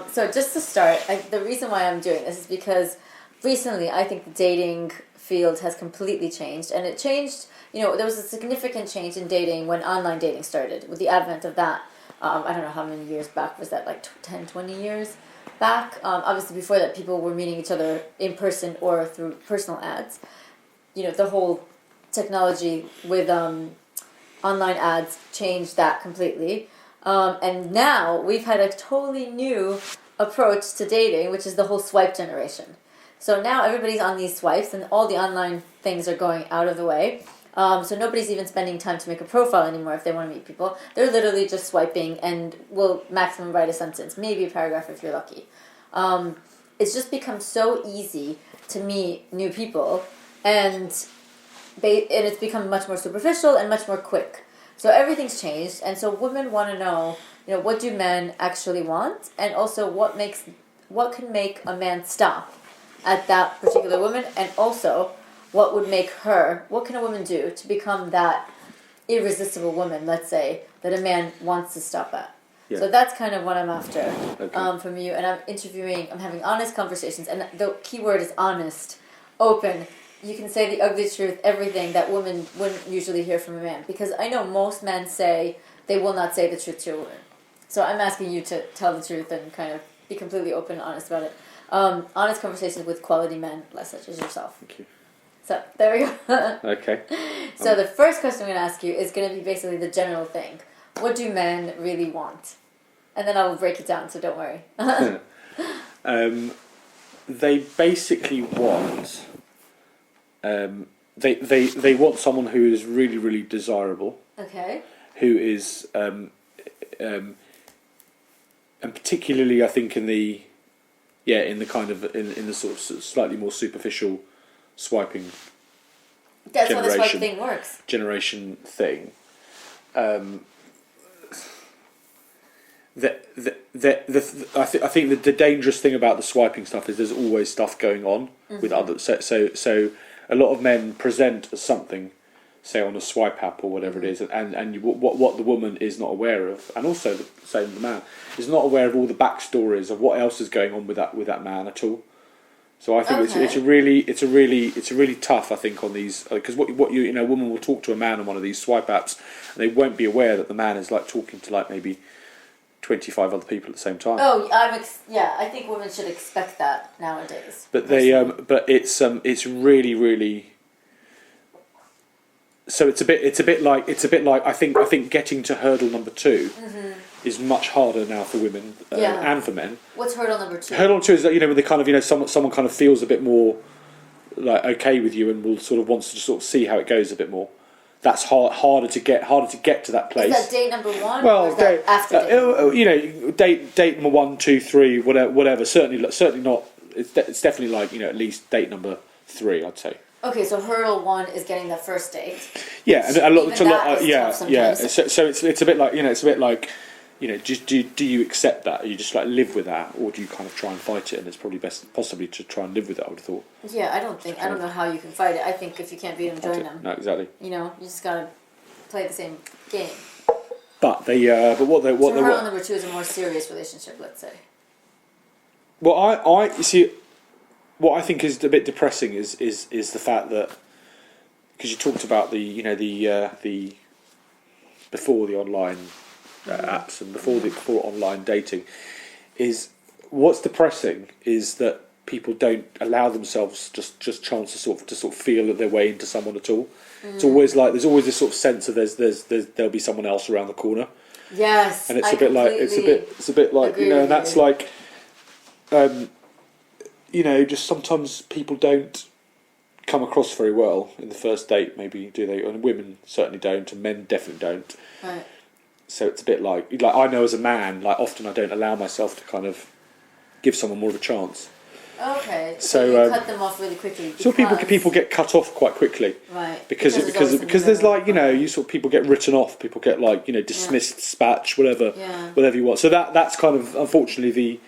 So just to start, the reason why I'm doing this is because recently I think the dating field has completely changed, and it changed. There was a significant change in dating when online dating started with the advent of that. I don't know how many years back was that, like 10, 20 years back. Obviously, before that, people were meeting each other in person or through personal ads. The whole technology with online ads changed that completely. And now we've had a totally new approach to dating, which is the whole swipe generation. So now everybody's on these swipes, and all the online things are going out of the way. So nobody's even spending time to make a profile anymore if they want to meet people. They're literally just swiping and will maximum write a sentence, maybe a paragraph if you're lucky. It's just become so easy to meet new people, and it's become much more superficial and much more quick. So everything's changed, and so women want to know, what do men actually want, and also what can make a man stop at that particular woman, and also what can a woman do to become that irresistible woman, let's say, that a man wants to stop at. Yeah. So that's kind of what I'm after from you, and I'm having honest conversations, and the key word is honest, open. You can say the ugly truth, everything that women wouldn't usually hear from a man, because I know most men say they will not say the truth to a woman. So I'm asking you to tell the truth and kind of be completely open and honest about it. Honest conversations with quality men, less such as yourself. Thank you. So, there we go. Okay. So the first question I'm going to ask you is going to be basically the general thing. What do men really want? And then I will break it down, so don't worry. They basically want... They want someone who is really, really desirable. Okay. Who is... and particularly, I think, in the kind of... in the sort of slightly more superficial... swiping that's how the swipe thing works. Generation thing. I think the dangerous thing about the swiping stuff is there's always stuff going on with others. So a lot of men present as something, say on a swipe app or whatever it is, and what the woman is not aware of, and also the same the man is not aware of all the backstories of what else is going on with that man at all. So I think it's a really tough, I think, on these, because what a woman will talk to a man on one of these swipe apps, and they won't be aware that the man is like talking to like maybe 25 other people at the same time. Oh, I think women should expect that nowadays. But it's really, really. So it's a bit like I think getting to hurdle number 2 is much harder now for women and for men. What's hurdle number 2? Hurdle 2 is that when they kind of someone kind of feels a bit more like okay with you and will sort of wants to sort of see how it goes a bit more. That's harder to get to that place. Is that date number 1? Well, or is that after date? Date number 1, 2, 3, whatever. Certainly not. It's definitely like at least date number 3, I'd say. Okay, so hurdle 1 is getting the first date. Yeah, and So it's a bit like it's a bit like do you accept that? Or you just like live with that, or do you kind of try and fight it? And it's probably best possibly to try and live with it, I would have thought. Yeah, I don't know how you can fight it. I think if you can't beat them, join them. No, exactly. You just gotta play the same game. But hurdle number 2 is a more serious relationship, let's say. Well, I you see, what I think is a bit depressing is the fact that, because you talked about the before the online apps and before online dating, is what's depressing is that people don't allow themselves just chance to sort of feel their way into someone at all. It's always like there's always this sort of sense of there'll be someone else around the corner. Yes, and it's a bit like and that's like just sometimes people don't come across very well in the first date, maybe, do they? And women certainly don't, and men definitely don't. Right. So it's a bit like I know as a man, like often I don't allow myself to kind of give someone more of a chance. Okay. So you cut them off really quickly. So people get cut off quite quickly. Right. Because there's like you sort of people get written off, people get like dismissed, dispatched, whatever you want. So that's kind of unfortunately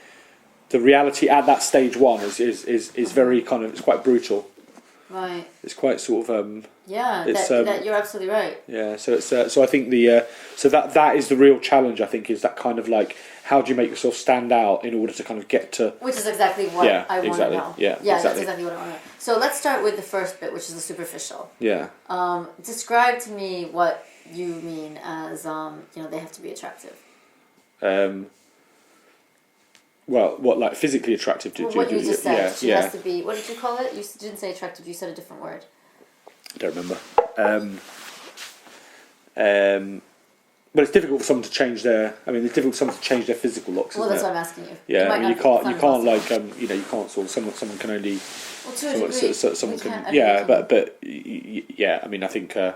the reality at that stage 1 is very kind of, it's quite brutal. Right. It's quite sort of that you're absolutely right. Yeah, so it's so I think that is the real challenge. I think is that kind of like how do you make yourself stand out in order to kind of get to... Which is exactly what Yeah, I want to exactly. know. Yeah, That's exactly. exactly what I want to know. So let's start with the first bit, which is the superficial. Yeah. Describe to me what you mean as, they have to be attractive. Well, what, like physically attractive? What you just said. Yeah, She has to be, what did you call it? You didn't say attractive, you said a different word. I don't remember. But it's difficult for someone to change their... I mean, it's difficult for someone to change their physical looks, Well, isn't that's it? what I'm asking you. Yeah, I mean, you can't like, you can't sort of... Someone can only... Well, to a degree, someone can... Yeah, but yeah, I mean, I think... well,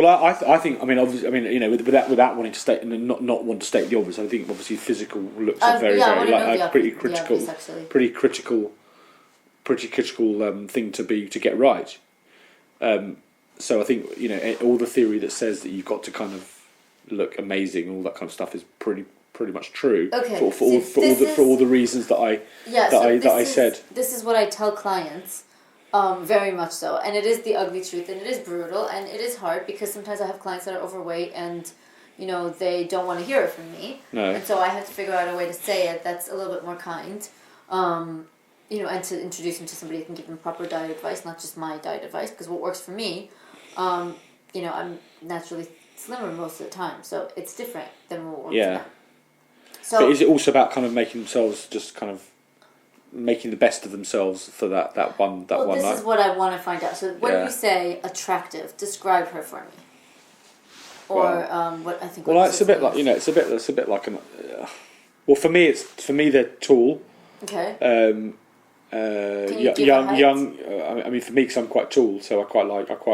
I think, I mean, obviously, I mean, without wanting to state, and not want to state the obvious, I think obviously physical looks are very, pretty critical, pretty critical thing to get right. So I think all the theory that says that you've got to kind of look amazing, all that kind of stuff is pretty much true. Okay. For all the reasons that I said. This is what I tell clients. Very much so, and it is the ugly truth, and it is brutal, and it is hard because sometimes I have clients that are overweight, and they don't want to hear it from me. No. And so I have to figure out a way to say it that's a little bit more kind, and to introduce them to somebody who can give them proper diet advice, not just my diet advice, because what works for me, I'm naturally slimmer most of the time, so it's different than what works for them. So, but is it also about kind of making themselves just kind of making the best of themselves for that one night? This is what I want to find out. So when you say attractive, describe her for me. Or what I think. Well, it's a bit like it's a bit like an. Well, for me, they're tall. Okay. Young. I mean, for me, because I'm quite tall, so I quite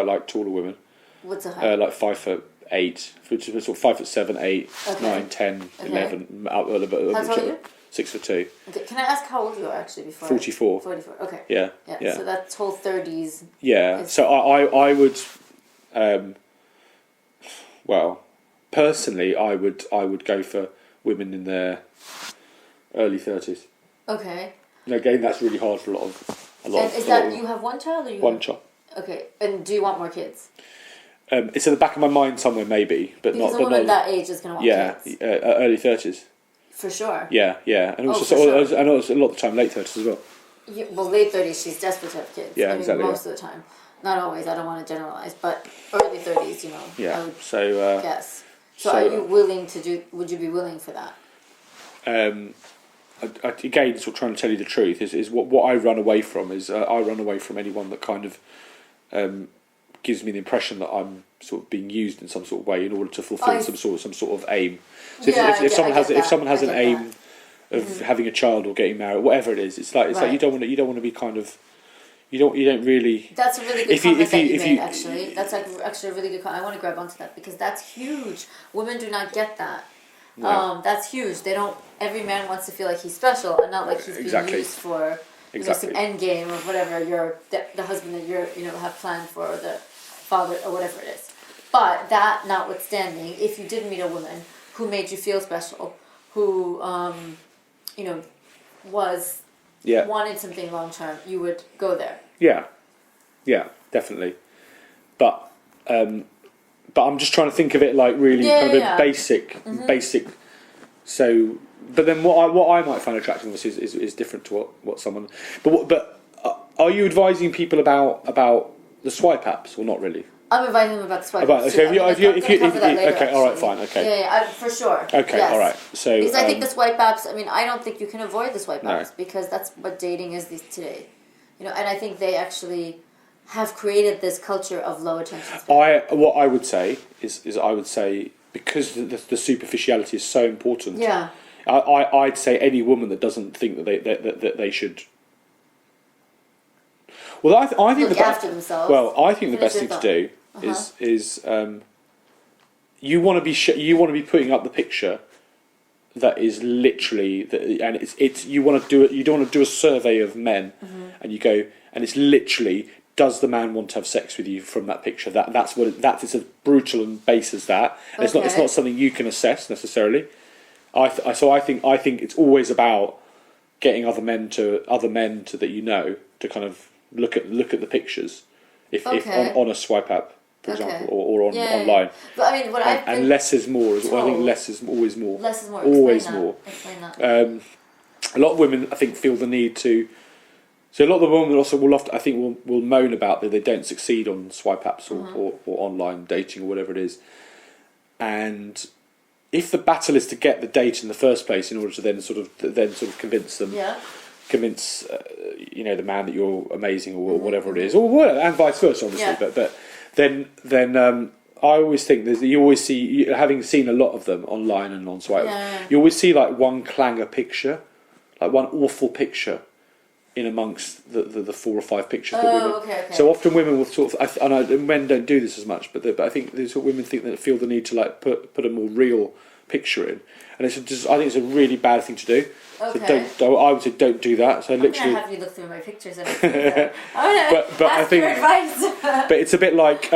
like taller women. What's a height? Like 5'8", which is sort of 5'7", 8, Okay. 9, 10, Okay. 11. Out a little bit. How tall are you? 6'2". Okay. Can I ask how old you are actually before? 44. 44. Okay. Yeah. So that's whole 30s. Yeah. So I would, well, personally, I would go for women in their early 30s. Okay. And again, that's really hard for a lot of. And is that you have one child or you one have... child? Okay. And do you want more kids? It's in the back of my mind somewhere, maybe, but because not. a woman that age is going to want kids. Early 30s. For sure. Yeah, and also, and also a lot of the time late 30s as well. Well, late 30s, she's desperate to have kids. Yeah, exactly. Most of the time. Not always, I don't want to generalize, but early 30s, Yeah, I would so... guess. So are you willing to do, would you be willing for that? Again, sort of trying to tell you the truth, is what I run away from is, I run away from anyone that kind of gives me the impression that I'm sort of being used in some sort of way in order to fulfil some sort of aim. So if someone has an aim of having a child or getting married, whatever it is, it's like you don't want to be kind of you don't really. That's a really good comment that you made. Actually, that's actually a really good comment. I want to grab onto that because that's huge. Women do not get that. No. That's huge. They don't. Every man wants to feel like he's special and not like he's being used for some end game or whatever. The husband that you're have planned for, or the father or whatever it is. But that notwithstanding, if you did meet a woman who made you feel special, who wanted something long term, you would go there. Yeah, definitely. But I'm just trying to think of it like really basic. So, but then what I might find attractive is different to what someone. But are you advising people about the swipe apps or not really? I'm advising them about the swipe apps. So okay, all right, fine, okay. Yeah, for sure. Okay, yes. all right. So because I think the swipe apps. I mean, I don't think you can avoid the swipe apps because that's what dating is today. And I think they actually have created this culture of low attention span. What I would say is I would say because the superficiality is so important. Yeah. I'd say any woman that doesn't think that they should. Well, I think look after themselves. Well, I think the best thing to do is you want to be putting up the picture that is literally and it's you want to do it. You don't want to do a survey of men, and you go and it's literally, does the man want to have sex with you from that picture? That's it's as brutal and base as that. And it's not something you can assess necessarily. So I think it's always about getting other men to that to kind of look at the pictures if on a swipe app for Okay. example, or Yeah. online. But I mean, what I've And been less is more. I think told- less is always more. less is more. Always Explain that. more. Explain that. A lot of women, I think, feel the need to. So a lot of the women also will often, I think, will moan about that they don't succeed on swipe apps or online dating or whatever it is. And if the battle is to get the date in the first place in order to then sort of convince them, Yeah. convince the man that you're amazing or whatever it is, or whatever, and vice versa, obviously. Yeah. But then I always think you always see, having seen a lot of them online and on swipe, you always see like one clanger picture, like one awful picture in amongst the 4 or 5 pictures that women. Okay. So often women will sort of, I know men don't do this as much, but I think these sort of women feel the need to like put a more real picture in, and I think it's a really bad thing to do. Okay. So I would say don't do that. So I'm literally, gonna have you look through my pictures and I'm gonna but I ask think, your advice. but it's a bit like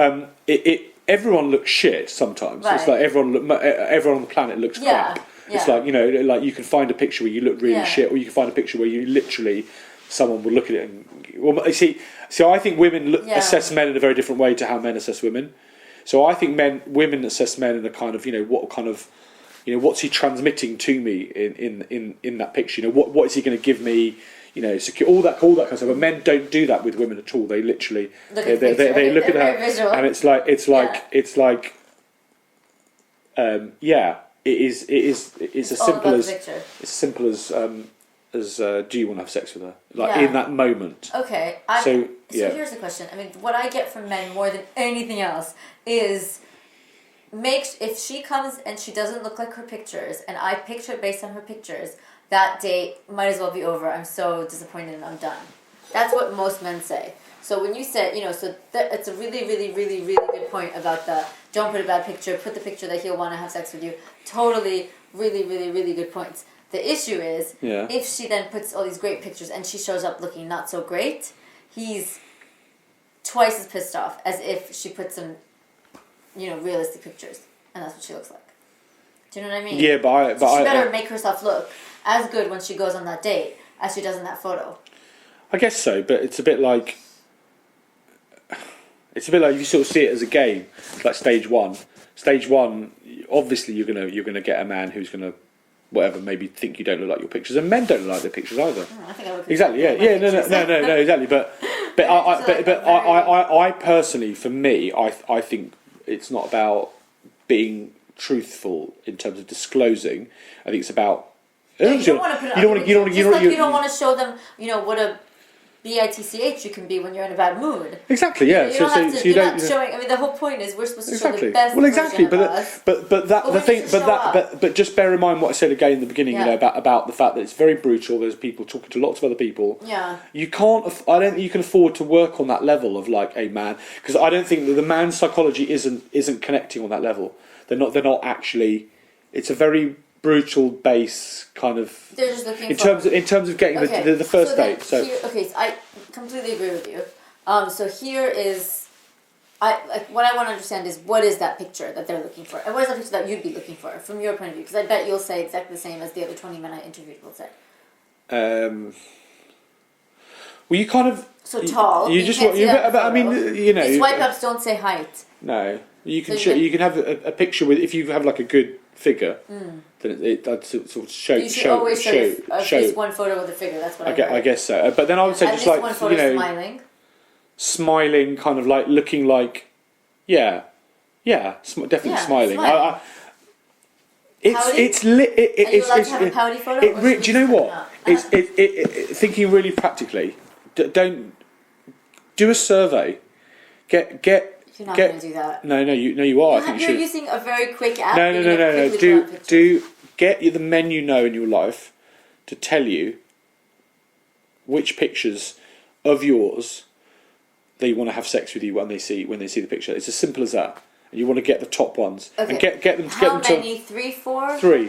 everyone looks shit sometimes. It's Right. like everyone on the planet looks Yeah, crap. It's yeah. like like you can find a picture where you look really Yeah. shit, or you can find a picture where you literally someone will look at it and you see. So I think women assess men in a very different way to how men assess women. So I think women assess men in a kind of what's he transmitting to me in that picture? What is he going to give me? Secure all that kind of stuff. But men don't do that with women at all. They literally Look at the they picture. look at They're her, very visual. and it's like it's as all simple about as the picture. it's as simple as do you want to have sex with her? Like Yeah. in that moment. Okay. So here's the question. I mean, what I get from men more than anything else is if she comes and she doesn't look like her pictures, and I picked her based on her pictures, that date might as well be over. I'm so disappointed and I'm done. That's what most men say. So when you said, it's a really, really, really, really good point about the don't put a bad picture, put the picture that he'll want to have sex with you. Totally, really, really, really good points. The issue is, if she then puts all these great pictures and she shows up looking not so great, he's twice as pissed off as if she puts some, realistic pictures, and that's what she looks like. Do you know what I mean? Yeah, but she better make herself look as good when she goes on that date as she does in that photo. I guess so, but it's a bit like you sort of see it as a game, like stage one. Stage one, obviously you're gonna get a man who's gonna maybe think you don't look like your pictures, and men don't look like their pictures either. I think I look Exactly. Yeah. No. Exactly. But I personally, for me, I think it's not about being truthful in terms of disclosing. I think it's about you don't want to put it on you don't want to show them what a bitch you can be when you're in a bad mood. Exactly. Yeah. You don't have to. You're not showing. I mean, the whole point is we're supposed to show the best version of us. But just bear in mind what I said again in the beginning. About the fact that it's very brutal. There's people talking to lots of other people. Yeah. You can't. I don't think you can afford to work on that level of like a man, because I don't think that the man's psychology isn't connecting on that level. They're not actually. It's a very brutal base kind of. They're just looking in terms of getting the first date. So I completely agree with you. So here is, what I want to understand is what is that picture that they're looking for, and what is that picture that you'd be looking for from your point of view? Because I bet you'll say exactly the same as the other 20 men I interviewed will say. Well, you kind of. So tall. You just want. I mean, The swipe ups don't say height. No, you can you can have a picture with, if you have like a good figure, then that sort of show. You should always show at least one photo with a figure. That's what I guess so. But then I would say at just least like one photo smiling, kind of like looking like, definitely smiling. It's lit. Are you allowed to have a pouty photo? Do you know what? It's thinking really practically. Don't do a survey. Get. You're not going to do that. No, you are. I think you should. You're using a very quick app. No. Do get the men you know in your life to tell you which pictures of yours they want to have sex with you when they see the picture. It's as simple as that. And you want to get the top ones and get them. How many? 3, 4? Three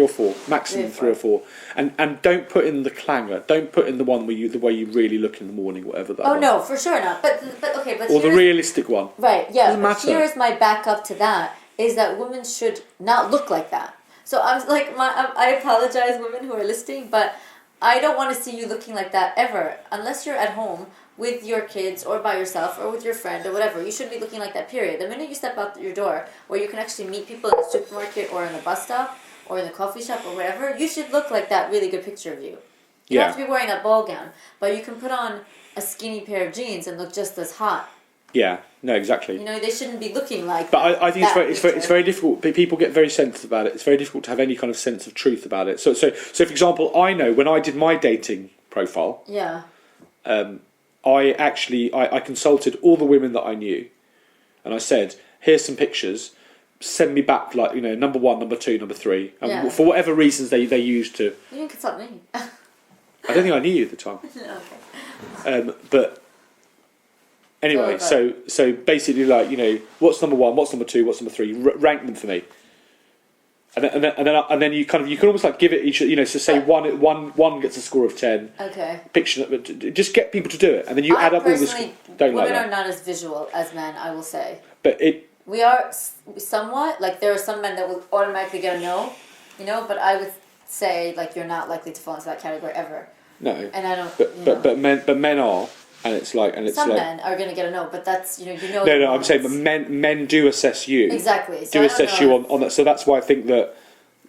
or four, maximum 3 or 4. And don't put in the clanger. Don't put in the one where the way you really look in the morning, whatever that. Oh no, for sure not. But okay, but or the realistic one. Right. Yeah. Doesn't matter. Here's my backup to that: is that women should not look like that. So I'm like, I apologize, women who are listening, but I don't want to see you looking like that ever. Unless you're at home with your kids or by yourself or with your friend or whatever, you shouldn't be looking like that, period. The minute you step out your door where you can actually meet people in the supermarket or in the bus stop or in the coffee shop or whatever, you should look like that really good picture of you. You don't have to be wearing that ball gown, but you can put on a skinny pair of jeans and look just as hot. Yeah, no, exactly. You know, they shouldn't be looking like. But I think it's very difficult. People get very sensitive about it. It's very difficult to have any kind of sense of truth about it. So for example, I know when I did my dating profile. Yeah. I consulted all the women that I knew, and I said, "Here's some pictures. Send me back, like, you know, number 1, number 2, number 3." And for whatever reasons they used to. You didn't consult me. I don't think I knew you at the time. Okay. But anyway, so basically, like, you know, what's number 1, what's number 2, what's number 3? Rank them for me. And then you can almost like give it each, you know, so say one gets a score of 10. Okay. Picture, just get people to do it, and then you add up all this. Don't like that. Women are not as visual as men, I will say. But we are somewhat, like, there are some men that will automatically get a no, you know, but I would say, like, you're not likely to fall into that category ever. No. And I don't. But men are, and it's like some men are going to get a no, but that's, you know. No, I'm saying, but men do assess you. Exactly. So do assess you on that. So that's why I think that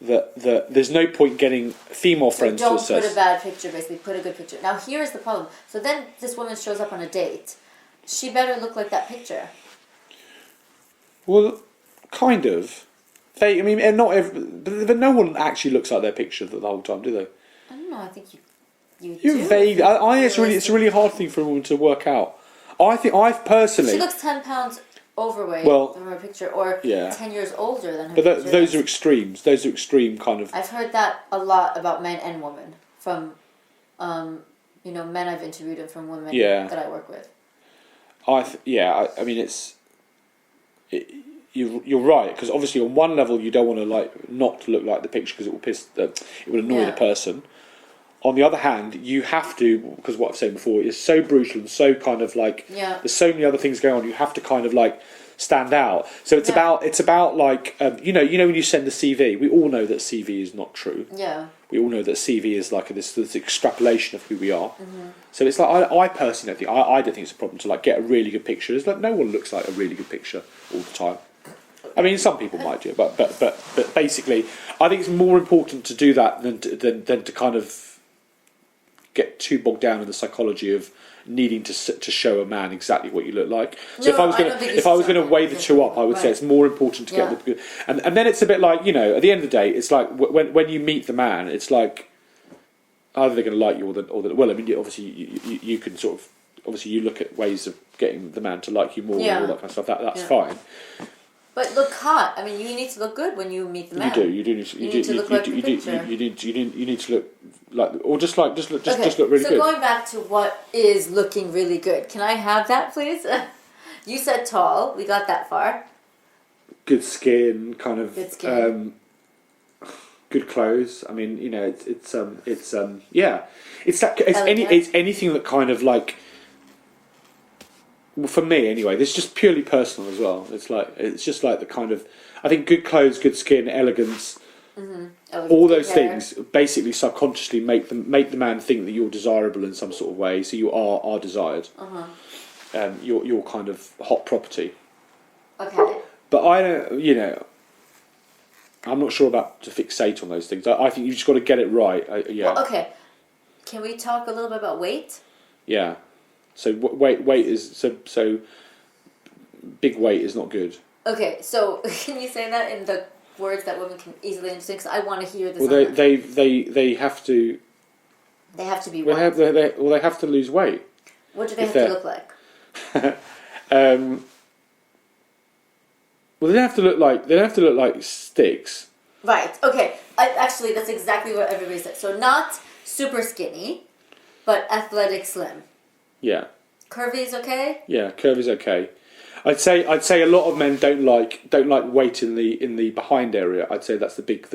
there's no point getting female friends to assess. Don't put a bad picture, basically. Put a good picture. Now, here's the problem. So then this woman shows up on a date. She better look like that picture. Well, kind of. I mean, and not every, but no one actually looks like their picture the whole time, do they? I don't know. I think you You're do. vague. It's a really hard thing for a woman to work out. I think I've personally. She looks 10 pounds overweight from her picture, or 10 years older than her picture. But those are extremes. Those are extreme kind of. I've heard that a lot about men and women from, men I've interviewed and from women that I work with. I mean, you're right, because obviously on one level you don't want to like not look like the picture because it will annoy the person. On the other hand, you have to, because what I've said before is so brutal and so kind of like there's so many other things going on. You have to kind of like stand out. So it's about like you know when you send a CV, we all know that CV is not true. Yeah. We all know that CV is like this extrapolation of who we are. Mm-hmm. So it's like I personally don't think I don't think it's a problem to like get a really good picture. It's like no one looks like a really good picture all the time. I mean, some people might do, but basically, I think it's more important to do that than to kind of get too bogged down in the psychology of needing to show a man exactly what you look like. So if I was going to weigh the two up, I would say it's more important to get the and then it's a bit like, you know, at the end of the day, it's like when you meet the man, it's like either they're going to like you or well, I mean, obviously you can sort of obviously you look at ways of getting the man to like you more and all that kind of stuff. That's fine. But look hot. I mean, you need to look good when you meet the man. You do. You need to look like the picture. You need to look like, or just look really good. So going back to what is looking really good, can I have that, please? You said tall. We got that far. Good skin, kind of. Good skin. Good clothes. I mean, you know, it's anything that kind of like. Well, for me, anyway, this is just purely personal as well. It's just like the kind of, I think good clothes, good skin, elegance, all those things basically subconsciously make the man think that you're desirable in some sort of way. So you are desired. You're kind of hot property. Okay. But I don't, you know, I'm not sure about to fixate on those things. I think you've just got to get it right. Well, okay. Can we talk a little bit about weight? Yeah. So weight is so big weight is not good. Okay, so can you say that in the words that women can easily understand? Because I want to hear this. Well, they have to. They have to be. Well, they have to lose weight. What do they have to look like? Well, they don't have to look like sticks. Right. Okay. Actually, that's exactly what everybody said. So not super skinny, but athletic, slim. Yeah. Curvy is okay? Yeah, curvy is okay. I'd say a lot of men don't like weight in the behind area. I'd say that's the big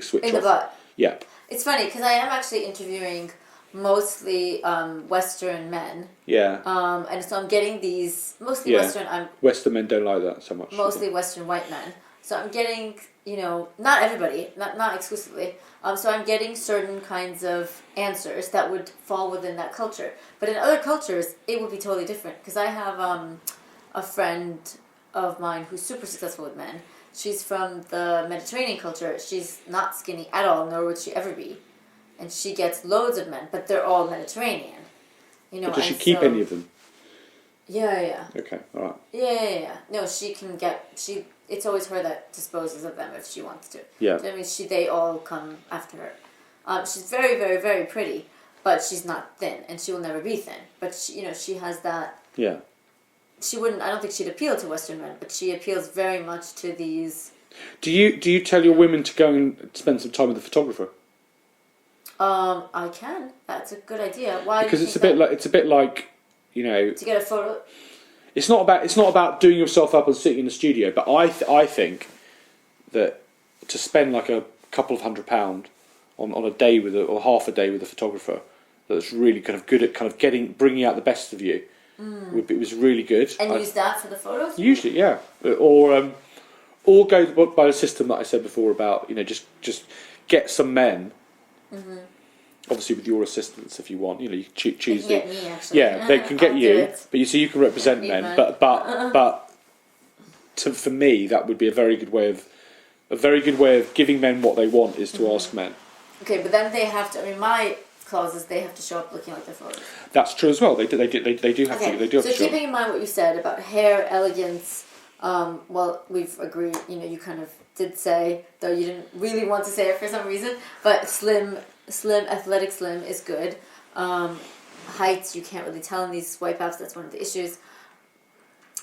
switch in the butt. Yeah. It's funny because I am actually interviewing mostly Western men. Yeah. And so I'm getting these mostly Western. Western men don't like that so much. Mostly Western white men. So I'm getting, not everybody, not exclusively. So I'm getting certain kinds of answers that would fall within that culture. But in other cultures, it would be totally different. Because I have a friend of mine who's super successful with men. She's from the Mediterranean culture. She's not skinny at all, nor would she ever be. And she gets loads of men, but they're all Mediterranean. But does she keep any of them? Yeah. Okay, all right. Yeah. No, she can it's always her that disposes of them if she wants to. Yeah. I mean, they all come after her. She's very, very, very pretty, but she's not thin, and she will never be thin. But she has that. Yeah. She wouldn't. I don't think she'd appeal to Western men, but she appeals very much to these. Do you tell your women to go and spend some time with a photographer? I can. That's a good idea. Why? Because it's a bit like, to get a photo. It's not about doing yourself up and sitting in the studio, but I think that to spend like a couple of £100 on a day or half a day with a photographer that's really kind of good at kind of bringing out the best of you was really good. And use that for the photos. Usually, yeah, or go by the system that I said before about just get some men. Mm-hmm. Obviously, with your assistance, if you want, you choose. They can get me, actually. Yeah, they can get you, but you can represent men. But for me, that would be a very good way of giving men what they want is to ask men. Okay, but then they have to. I mean, my clause is they have to show up looking like their photos. That's true as well. They do have to. They do have to. So keeping in mind what you said about hair, elegance. Well, we've agreed. You kind of did say, though you didn't really want to say it for some reason, but athletic slim is good. Heights, you can't really tell in these swipe apps. That's one of the issues.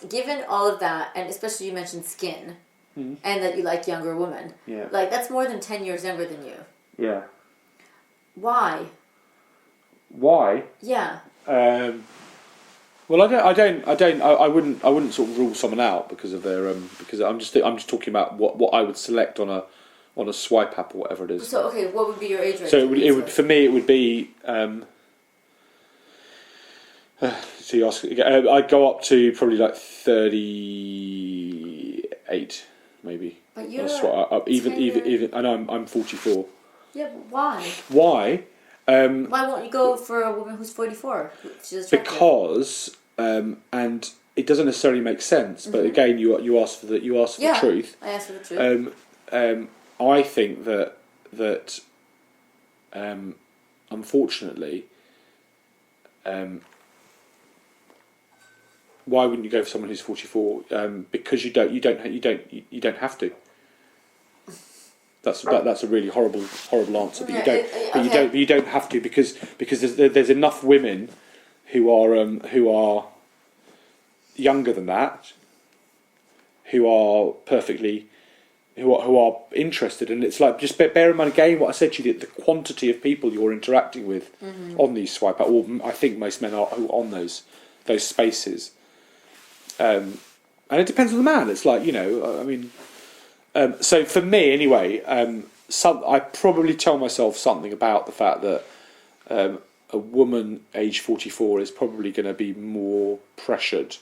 Given all of that, and especially you mentioned skin, and that you like younger women. Yeah. Like, that's more than 10 years younger than you. Yeah. Why? Yeah. Well, I wouldn't sort of rule someone out because of their because I'm just talking about what I would select on a swipe app or whatever it is. So okay, what would be your age range? So it would for me it would be so you ask I'd go up to probably like 38 maybe. But you're even and I'm 44. Yeah, but why? Why? Why won't you go for a woman who's 44? Because and it doesn't necessarily make sense. But again, you asked for the truth. I asked for the truth. I think that unfortunately, why wouldn't you go for someone who's 44? Because you don't have to. That's a really horrible answer, but you don't have to because there's enough women who are younger than that, who are interested, and it's like just bear in mind again what I said to you, the quantity of people you're interacting with on these swipe out. Or I think most men are who are on those spaces, and it depends on the man. It's like I mean. So for me, anyway, I probably tell myself something about the fact that a woman aged 44 is probably going to be more pressured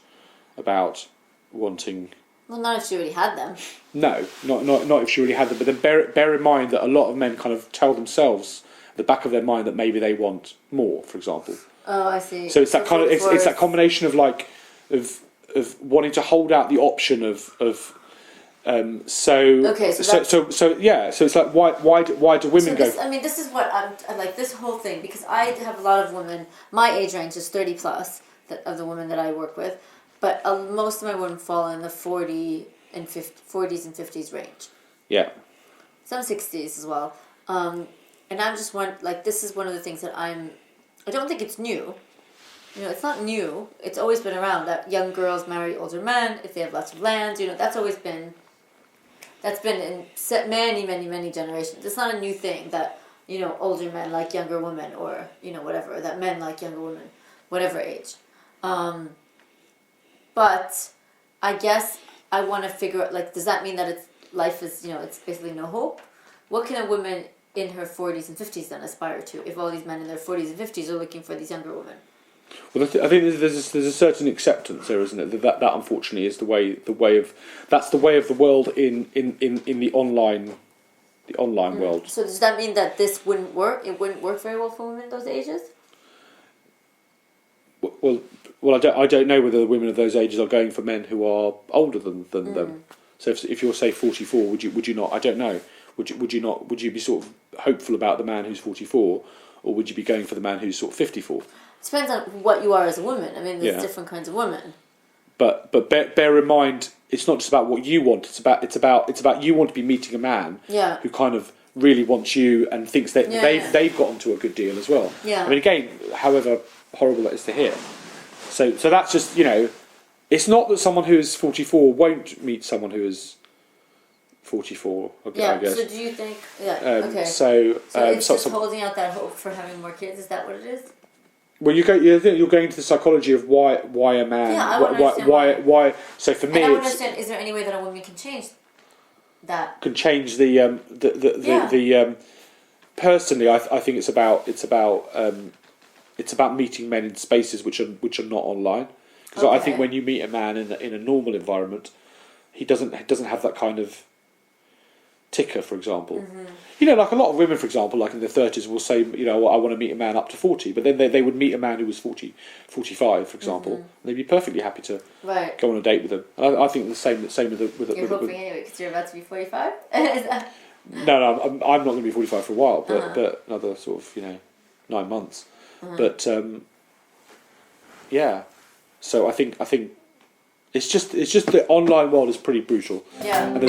about wanting. Well, not if she already had them. No, not if she already had them. But then bear in mind that a lot of men kind of tell themselves at the back of their mind that maybe they want more, for example. Oh, I see. So it's that kind of it's that combination of like of wanting to hold out the option of. So it's like why do women go? I mean, this is what I like this whole thing because I have a lot of women. My age range is 30 plus of the women that I work with, but most of my women fall in the 40s and 50s range. Yeah. Some 60s as well. And I'm just this is one of the things that I don't think it's new. It's not new. It's always been around that young girls marry older men if they have lots of land. That's always been. That's been in many, many, many generations. It's not a new thing that, older men like younger women or, whatever, or that men like younger women, whatever age. But I guess I want to figure out, does that mean that life is, it's basically no hope? What can a woman in her 40s and 50s then aspire to if all these men in their 40s and 50s are looking for these younger women? Well, I think there's a certain acceptance there, isn't it? That unfortunately is the way of the world in the online world. So does that mean that this wouldn't work? It wouldn't work very well for women in those ages? Well, I don't know whether the women of those ages are going for men who are older than them. So if you're say 44, would you not? I don't know. Would you not? Would you be sort of hopeful about the man who's 44, or would you be going for the man who's sort of 54? Depends on what you are as a woman. I mean, there's different kinds of women. But bear in mind, it's not just about what you want. It's about you want to be meeting a man who kind of really wants you and thinks that they've gotten to a good deal as well. Yeah. I mean, again, however horrible that is to hear. So that's just, you know, it's not that someone who is 44 won't meet someone who is 44. I guess. So do you think? Yeah. Okay. So it's just holding out that hope for having more kids. Is that what it is? Well, you're going into the psychology of why a man. Yeah, I want to understand why. So for me, I want to understand. Is there any way that a woman can change that? Can change the personally, I think it's about meeting men in spaces which are not online. Because I think when you meet a man in a normal environment, he doesn't have that kind of ticker, for example. You know, like a lot of women, for example, like in their 30s, will say, you know, I want to meet a man up to 40, but then they would meet a man who was 40, 45, for example, and they'd be perfectly happy to go on a date with them. And I think the same with You're hoping anyway, because you're about to be 45. No, I'm not going to be 45 for a while, but another sort of 9 months. But yeah, so I think it's just the online world is pretty brutal. Yeah. And